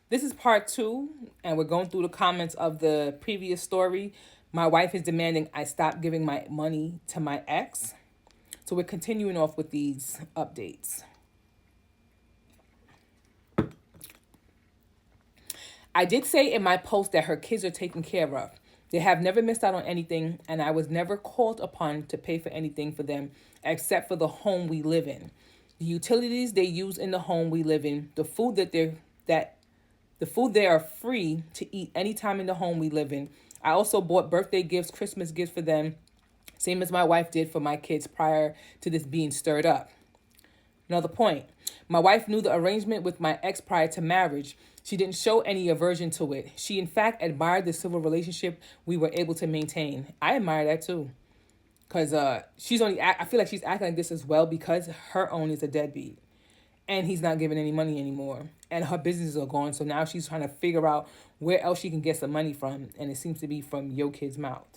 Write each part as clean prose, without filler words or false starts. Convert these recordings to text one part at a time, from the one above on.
This is part two, and we're going through the comments of the previous story. My wife is demanding I stop giving my money to my ex. So we're continuing off with these updates. I did say in my post that her kids are taken care of. They have never missed out on anything, and I was never called upon to pay for anything for them except for the home we live in. The utilities they use in the home we live in, the food they are free to eat anytime in the home we live in. I also bought birthday gifts, Christmas gifts for them, same as my wife did for my kids prior to this being stirred up. Another point. My wife knew the arrangement with my ex prior to marriage. She didn't show any aversion to it. She, in fact, admired the civil relationship we were able to maintain. I admire that too. Because I feel like she's acting like this as well because her own is a deadbeat. And he's not giving any money anymore. And her businesses are gone. So now she's trying to figure out where else she can get some money from. And it seems to be from your kid's mouth.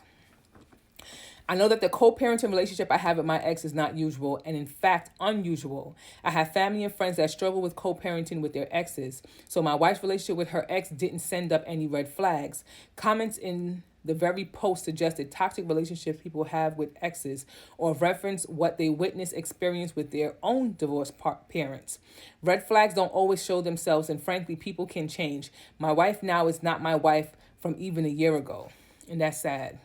I know that the co-parenting relationship I have with my ex is not usual and in fact unusual. I have family and friends that struggle with co-parenting with their exes. So my wife's relationship with her ex didn't send up any red flags. Comments in the very post suggested toxic relationships people have with exes or reference what they witnessed experience with their own divorced parents. Red flags don't always show themselves and frankly people can change. My wife now is not my wife from even a year ago. And that's sad.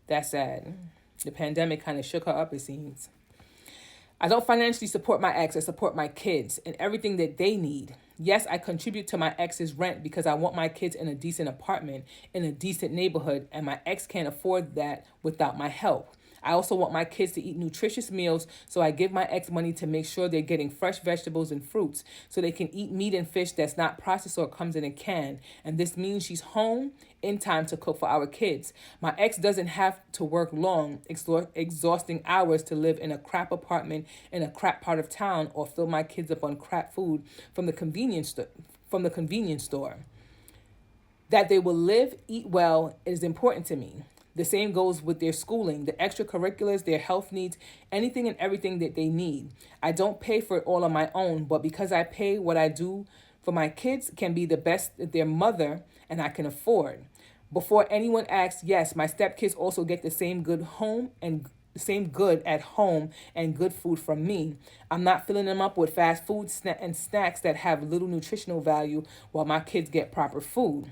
That's sad. The pandemic kind of shook her up, it seems. I don't financially support my ex. I support my kids and everything that they need. Yes, I contribute to my ex's rent because I want my kids in a decent apartment in a decent neighborhood, and my ex can't afford that without my help. I also want my kids to eat nutritious meals, so I give my ex money to make sure they're getting fresh vegetables and fruits so they can eat meat and fish that's not processed or comes in a can. And this means she's home in time to cook for our kids. My ex doesn't have to work long, exhausting hours to live in a crap apartment in a crap part of town or fill my kids up on crap food from the convenience store. That they will live, eat well is important to me. The same goes with their schooling, the extracurriculars, their health needs, anything and everything that they need. I don't pay for it all on my own, but because I pay what I do for my kids can be the best that their mother and I can afford. Before anyone asks, yes, my stepkids also get the same good home and same good at home and good food from me. I'm not filling them up with fast food and snacks that have little nutritional value while my kids get proper food.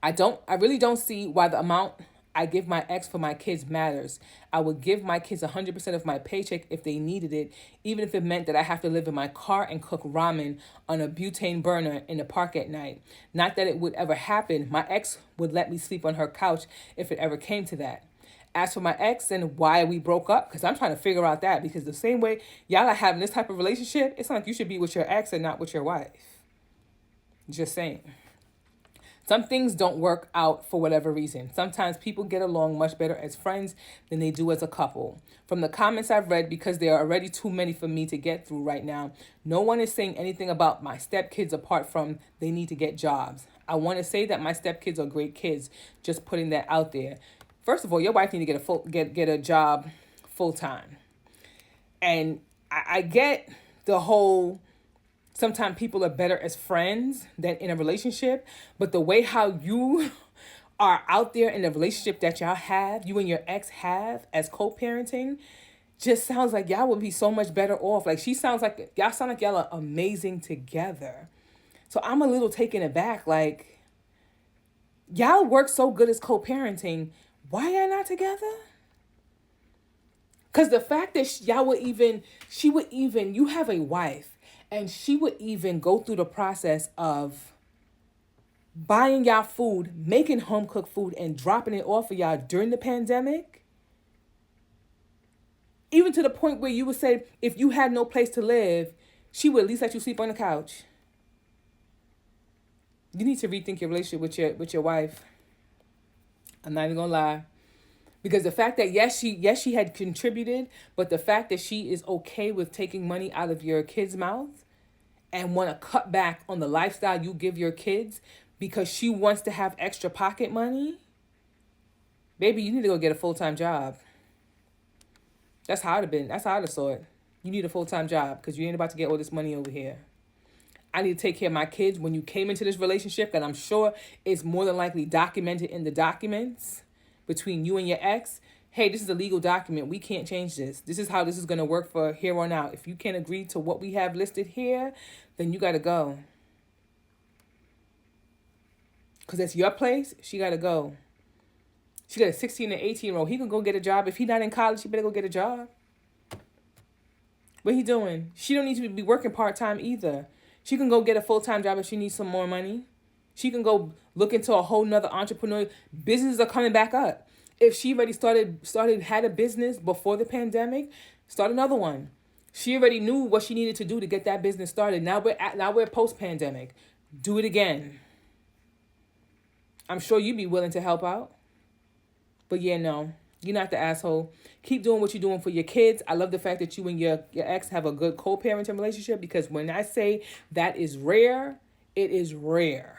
I really don't see why the amount I give my ex for my kids matters. I would give my kids 100% of my paycheck if they needed it, even if it meant that I have to live in my car and cook ramen on a butane burner in the park at night. Not that it would ever happen. My ex would let me sleep on her couch if it ever came to that. As for my ex and why we broke up, because I'm trying to figure out that, because the same way y'all are having this type of relationship, it's not like you should be with your ex and not with your wife. Just saying. Some things don't work out for whatever reason. Sometimes people get along much better as friends than they do as a couple. From the comments I've read, because there are already too many for me to get through right now, no one is saying anything about my stepkids apart from they need to get jobs. I want to say that my stepkids are great kids, just putting that out there. First of all, your wife need to get a job full time. And I get the whole sometimes people are better as friends than in a relationship, but the way how you are out there in the relationship that y'all have, you and your ex have as co-parenting, just sounds like y'all would be so much better off. Like y'all sound like y'all are amazing together. So I'm a little taken aback. Like y'all work so good as co-parenting. Why y'all not together? Because the fact that you have a wife and she would even go through the process of buying y'all food, making home cooked food, and dropping it off for y'all during the pandemic. Even to the point where you would say, if you had no place to live, she would at least let you sleep on the couch. You need to rethink your relationship with your wife. I'm not even gonna lie. Because the fact that yes she had contributed, but the fact that she is okay with taking money out of your kid's mouth and want to cut back on the lifestyle you give your kids because she wants to have extra pocket money, baby, you need to go get a full-time job. That's how I'd have been. That's how I'd have saw it. You need a full-time job because you ain't about to get all this money over here. I need to take care of my kids when you came into this relationship, and I'm sure it's more than likely documented in the documents between you and your ex. Hey, this is a legal document. We can't change this. This is how this is going to work for here on out. If you can't agree to what we have listed here, then you got to go. Because that's your place. She got to go. She got a 16 and 18-year-old. He can go get a job. If he not in college, he better go get a job. What he doing? She don't need to be working part-time either. She can go get a full-time job if she needs some more money. She can go look into a whole nother entrepreneur. Businesses are coming back up. If she already had a business before the pandemic, start another one. She already knew what she needed to do to get that business started. Now we're post-pandemic. Do it again. I'm sure you'd be willing to help out. But yeah, no. You're not the asshole. Keep doing what you're doing for your kids. I love the fact that you and your ex have a good co-parenting relationship, because when I say that is rare, it is rare.